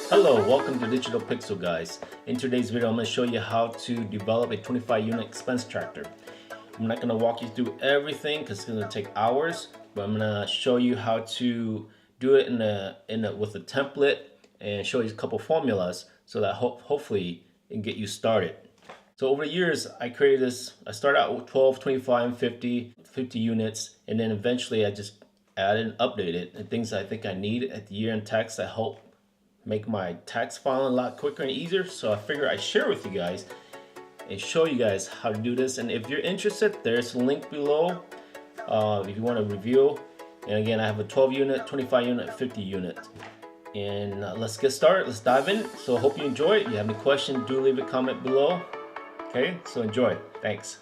Hello, welcome to Digital Pixel guys. In today's video, I'm going to show you how to develop a 25 unit expense tracker. I'm not going to walk you through everything because it's going to take hours, but I'm going to show you how to do it with a template and show you a couple formulas so that hopefully it can get you started. So over the years, I created this. I started out with 12, 25, and 50 units, and then eventually I just added and updated and things I think I need at the year-end tax that help make my tax filing a lot quicker and easier. So I figure I'd share with you guys and show you guys how to do this. And if you're interested, there's a link below if you want to review. And again, I have a 12 unit, 25 unit, 50 unit. And let's get started. Let's dive in. So I hope you enjoy it. If you have any questions, do leave a comment below. Okay, so enjoy. Thanks.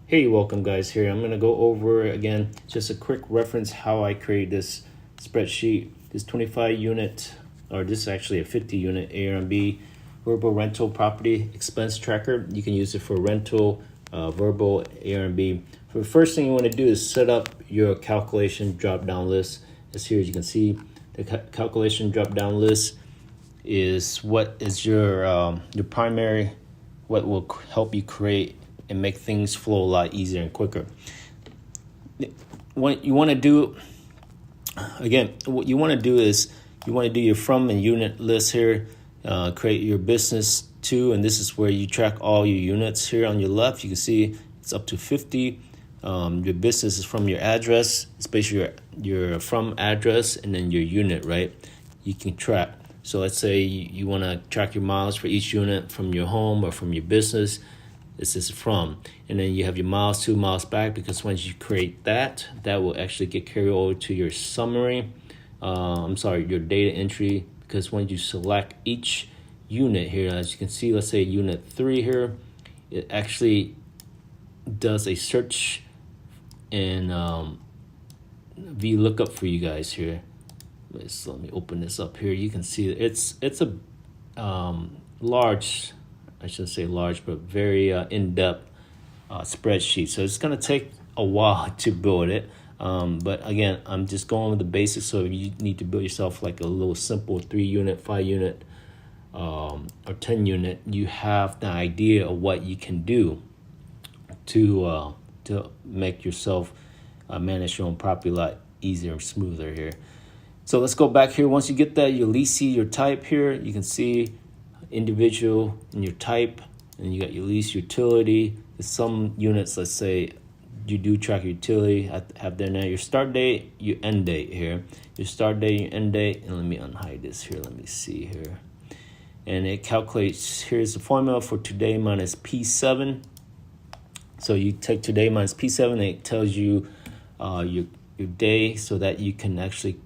Hey, welcome guys here. I'm going to go over again just a quick reference how I create this spreadsheet, this 25 unit, or this is actually a 50 unit AIRNB VRBO rental property expense tracker. You can use it for rental, VRBO, AIRNB. So the first thing you want to do is set up your calculation drop down list. As here as you can see, the calculation drop down list is what is your primary, what will help you create and make things flow a lot easier and quicker. What you want to do, again, what you want to do is you want to do your from and unit list here, create your business too, and this is where you track all your units. Here on your left, you can see it's up to 50. Your business is from your address. It's basically your from address and then your unit, right? You can track. So let's say you want to track your miles for each unit from your home or from your business. This is from, and then you have your miles 2 miles back, because once you create that will actually get carried over to your summary. Your data entry, because when you select each unit here, as you can see, let's say unit 3 here, it actually does a search and VLOOKUP for you guys here. Let me open this up here. You can see it's a large, I shouldn't say large, but very in-depth spreadsheet. So it's going to take a while to build it. But again, I'm just going with the basics. So if you need to build yourself like a little simple 3 unit, 5 unit, or 10 unit, you have the idea of what you can do to make yourself manage your own property a lot easier and smoother here. So let's go back here. Once you get that, you'll at least see your type here. You can see individual and your type, and you got your lease utility. There's some units, let's say, you do track your utility, have there now your start date, your end date here. Your start date, your end date, and let me unhide this here. Let me see here. And it calculates, here's the formula for today minus P7. So you take today minus P7, and it tells you your day so that you can actually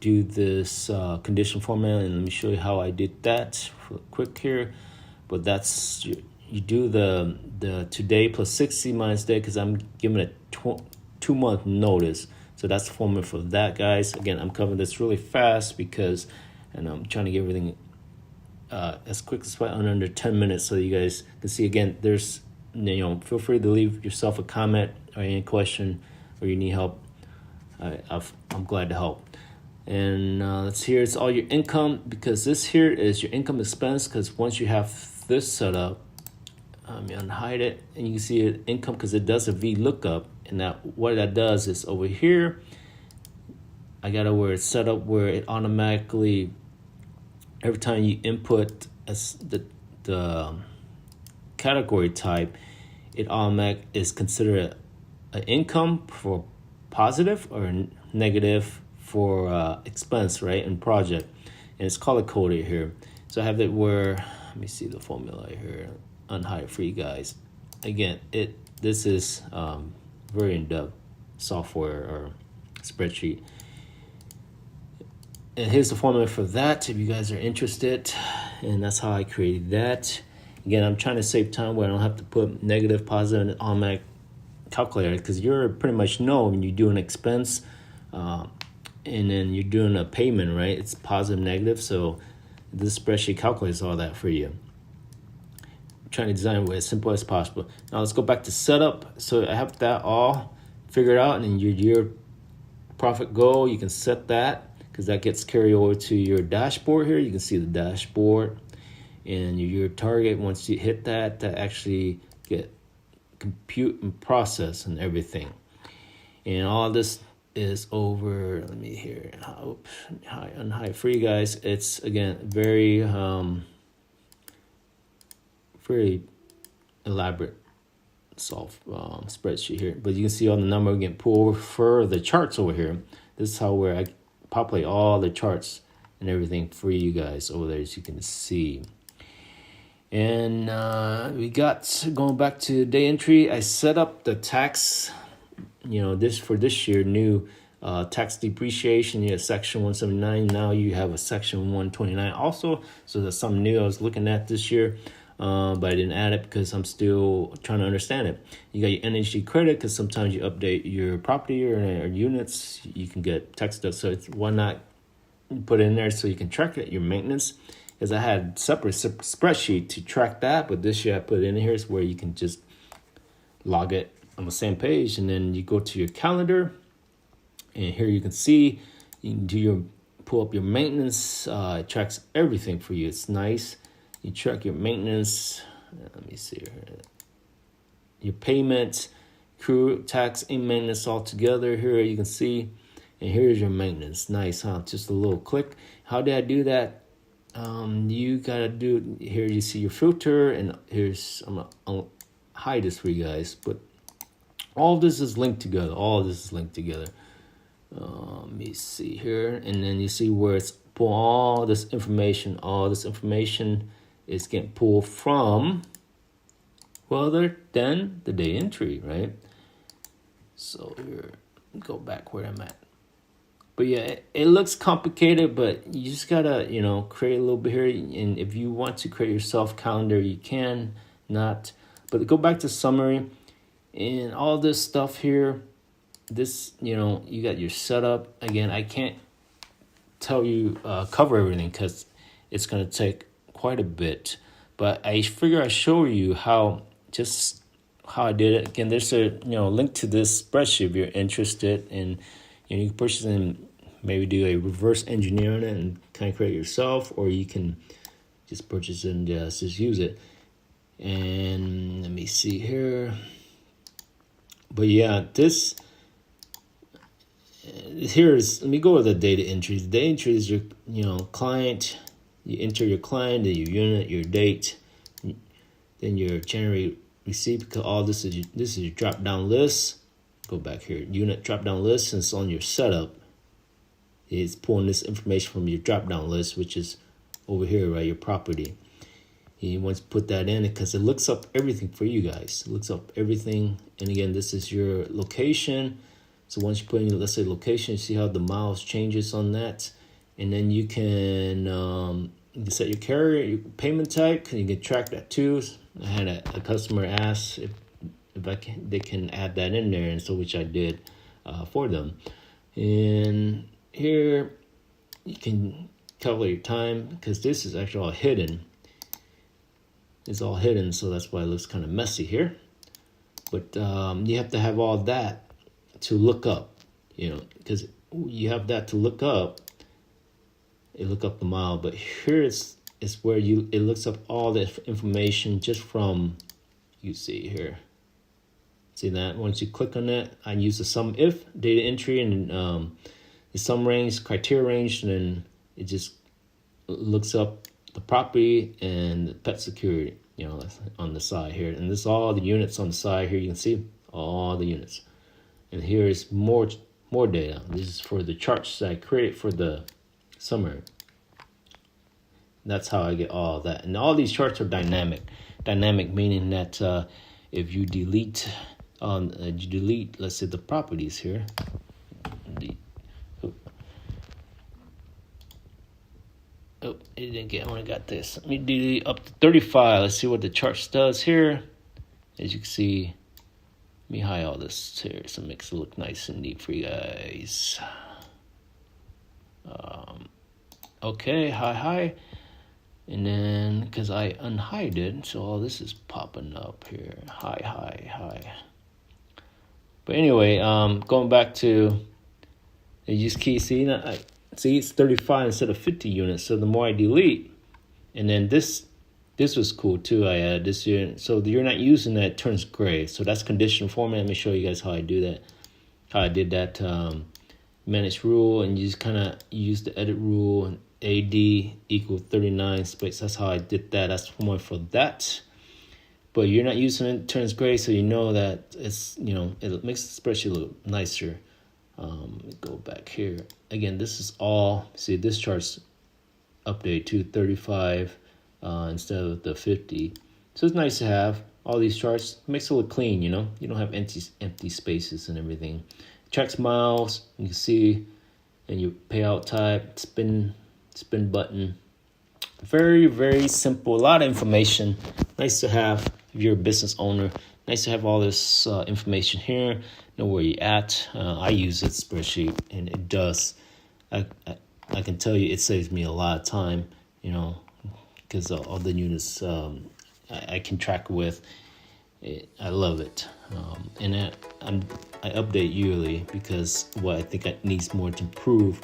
do this condition formula. And let me show you how I did that real quick here. But that's you do the today plus 60 minus day, because I'm giving a 2-month notice. So that's the formula for that, guys. Again, I'm covering this really fast because, and I'm trying to get everything as quick as possible, under 10 minutes, so you guys can see. Again, there's, feel free to leave yourself a comment or any question, or you need help. I'm glad to help. And let's see, it's all your income, because this here is your income expense. Because once you have this set up, you unhide it, and you can see it income, because it does a VLOOKUP. And that what that does is over here, I got it where it's set up where it automatically, every time you input the category type, it automatic is considered an income for positive or negative for expense, right, and project. And it's color coded here. So I have it where, let me see the formula here, unhide it for you guys. Again, this is very in-depth software or spreadsheet. And here's the formula for that if you guys are interested. And that's how I created that. Again, I'm trying to save time where I don't have to put negative, positive, and automatic calculator, because you're pretty much know when you do an expense and then you're doing a payment, right? It's positive, negative. So this spreadsheet calculates all that for you. I'm trying to design it as simple as possible. Now let's go back to setup. So I have that all figured out, and then your year profit goal, you can set that. because that gets carried over to your dashboard here. You can see the dashboard and your target. Once you hit that, to actually get compute and process and everything. And all this is over. Let me hear. Oops, unhide for you guys. It's again very very elaborate spreadsheet here, but you can see all the number getting pulled for the charts over here. This is how where I populate all the charts and everything for you guys over there, as you can see. And we got, going back to day entry, I set up the tax, this for this year, new tax depreciation. You have section 179. Now you have a section 129 also. So that's something new I was looking at this year, but I didn't add it because I'm still trying to understand it. You got your energy credit, because sometimes you update your property or units, you can get tax deducted. So why not put it in there so you can track it, your maintenance? Because I had separate spreadsheet to track that, but this year I put it in here is where you can just log it on the same page, and then you go to your calendar, and here you can see, you can do pull up your maintenance. It tracks everything for you. It's nice. You track your maintenance. Let me see here. Your payments, crew, tax, and maintenance all together. Here you can see, and here's your maintenance. Nice, huh? Just a little click. How did I do that? You gotta do here. You see your filter, and here's I'll hide this for you guys, but all this is linked together. All this is linked together. Let me see here, and then you see where it's pull all this information. All this information is getting pulled from other than the day entry, right? So here, go back where I'm at. But yeah, it looks complicated, but you just gotta, create a little bit here. And if you want to create yourself calendar, you can not. But go back to summary and all this stuff here. This, you got your setup. Again, I can't tell you, cover everything because it's gonna take quite a bit. But I figure I show you how I did it. Again, there's a link to this spreadsheet if you're interested in. You can purchase and maybe do a reverse engineer on it and kind of create it yourself, or you can just purchase it and just use it. And let me see here. But yeah, let me go with the data entries. The data entry is your, client. You enter your client, then your unit, your date, then your generate receipt, because all this is your drop down list. Go back here, unit drop down list, since on your setup, it's pulling this information from your drop down list, which is over here, right? Your property. You want to put that in because it looks up everything for you guys. It looks up everything. And again, this is your location. So once you put in, let's say, location, you see how the miles changes on that. And then you can set your carrier, your payment type, and you can track that too. I had a customer ask if they can add that in there, and so which I did for them. And here you can calculate your time, because this is actually all hidden. It's all hidden, so that's why it looks kind of messy here. But you have to have all that to look up, because you have that to look up. It look up the mile, but here is where it looks up all the information just from, you see here. See that? Once you click on that, I use the SUMIFS data entry and the sum range, criteria range, and then it just looks up the property and the pet security, on the side here. And this is all the units on the side here. You can see all the units. And here is more data. This is for the charts that I created for the summary. That's how I get all that. And all these charts are dynamic. Dynamic meaning that if you delete, let's say, the properties here. Oh, it didn't get. I only got this. Let me delete up to 35. Let's see what the chart does here. As you can see, let me hide all this here so it makes it look nice and neat for you guys. Okay, hi. And then, because I unhide it, so all this is popping up here. Hi. But anyway, going back to, you just keep seeing that. See, it's 35 instead of 50 units. So the more I delete, and then this was cool too. I added this year. So you're not using that, it turns gray. So that's conditional format. Let me show you guys how I do that. How I did that. Manage rule, and you just kind of use the edit rule, and AD equal 39 space. That's how I did that. That's more for that. But you're not using it, turns gray, so you know that it's, it makes the spreadsheet look nicer. Let me go back here. Again, this is all, see, this chart's update to 35 instead of the 50. So it's nice to have all these charts. It makes it look clean, you don't have empty spaces and everything. Tracks miles, you can see, and your payout type, spin button. Very, very simple. A lot of information. Nice to have if you're a business owner. Nice to have all this information here. Know where you're at. I use it spreadsheet, and it does. I can tell you it saves me a lot of time, because all the units I can track with. I love it, and I update yearly because I think it needs more to improve.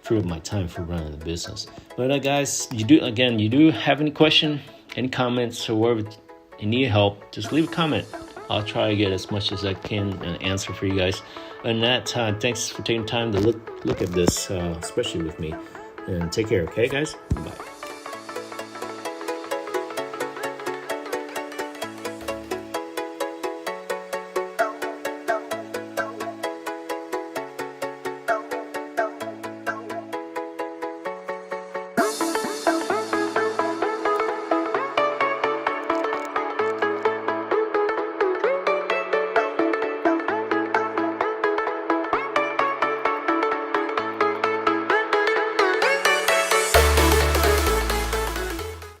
Free up my time for running the business. But guys, you do have any question, any comments, or wherever you need help, just leave a comment. I'll try to get as much as I can and answer for you guys. And that thanks for taking time to look at this, especially with me. And take care, okay, guys?